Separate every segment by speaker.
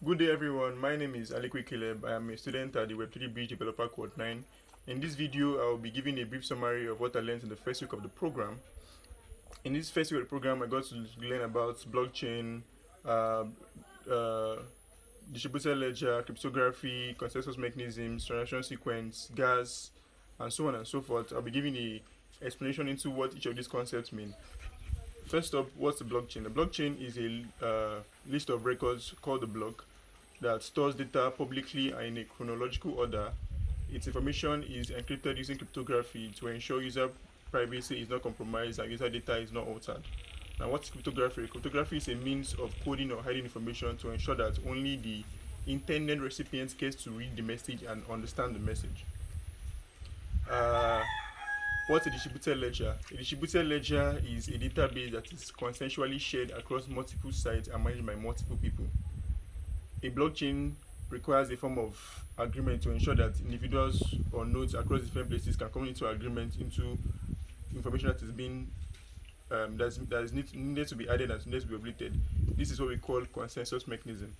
Speaker 1: Good day everyone, my name is Alikwe Caleb. I am a student at the Web3bridge Developer Quad 9. In this video, I will be giving a brief summary of what I learned in the first week of the program. In this first week of the program, I got to learn about blockchain, uh, uh, distributed ledger, cryptography, consensus mechanisms, transaction sequence, gas, and so on and so forth. I'll be giving a explanation into what each of these concepts mean. First up, what's the blockchain? The blockchain is a list of records called the block that stores data publicly and in a chronological order. Its information is encrypted using cryptography to ensure user privacy is not compromised and user data is not altered. Now, what's cryptography? Cryptography is a means of coding or hiding information to ensure that only the intended recipient gets to read the message and understand the message. What's a distributed ledger? A distributed ledger is a database that is consensually shared across multiple sites and managed by multiple people. A blockchain requires a form of agreement to ensure that individuals or nodes across different places can come into agreement into information that is being that is needed to be added and needs to be updated. This is what we call consensus mechanism.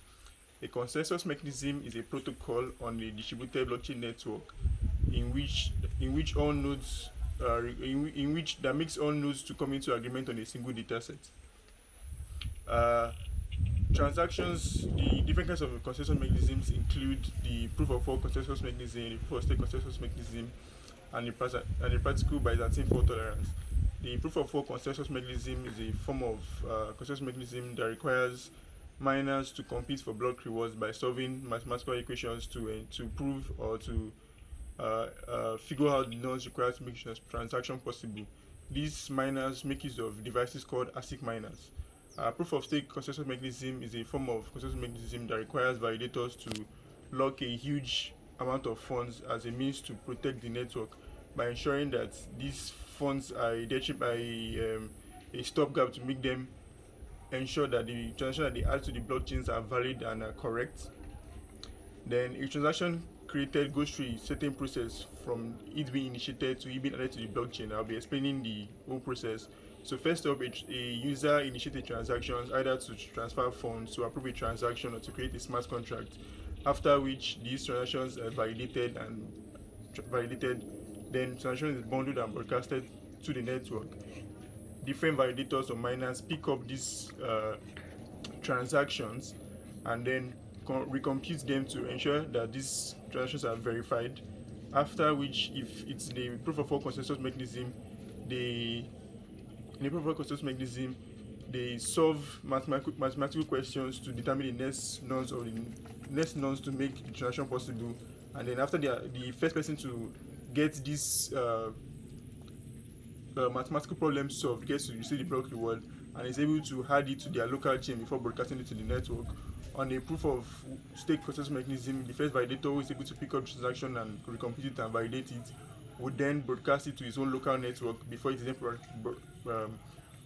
Speaker 1: A consensus mechanism is a protocol on a distributed blockchain network in which all nodes in which that makes all nodes to come into agreement on a single data set. Transactions, the different kinds of consensus mechanisms include the proof of work consensus mechanism, the proof of stake consensus mechanism, and the practical Byzantine fault tolerance. The proof of work consensus mechanism is a form of consensus mechanism that requires miners to compete for block rewards by solving mathematical equations to prove or to figure out the nodes required to make transaction possible. These miners make use of devices called ASIC miners. Proof of stake consensus mechanism is a form of consensus mechanism that requires validators to lock a huge amount of funds as a means to protect the network by ensuring that these funds are identified by a stopgap to make them ensure that the transactions that they add to the blockchains are valid and are correct. Then a transaction created goes through a certain process from it being initiated to it being added to the blockchain. I'll be explaining the whole process. So first up, a user initiated transactions either to transfer funds, to approve a transaction, or to create a smart contract. After which these transactions are validated, then transaction is bundled and broadcasted to the network. Different validators or miners pick up these transactions and then recompute them to ensure that these transactions are verified. After which, if it's the proof of work consensus mechanism, in the proof of work consensus mechanism, they solve mathematical questions to determine the next nonce to make the transaction possible. And then after the first person to get this mathematical problem solved gets to receive the block reward and is able to add it to their local chain before broadcasting it to the network. On a proof of stake consensus mechanism, the first validator who is able to pick up the transaction and recompute it and validate it would then broadcast it to his own local network before it is then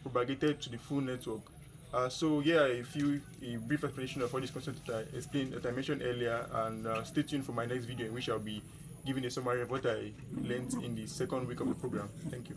Speaker 1: propagated to the full network. So yeah, a brief explanation of all these concepts that I mentioned earlier, and stay tuned for my next video in which I'll be giving a summary of what I learned in the second week of the program. Thank you.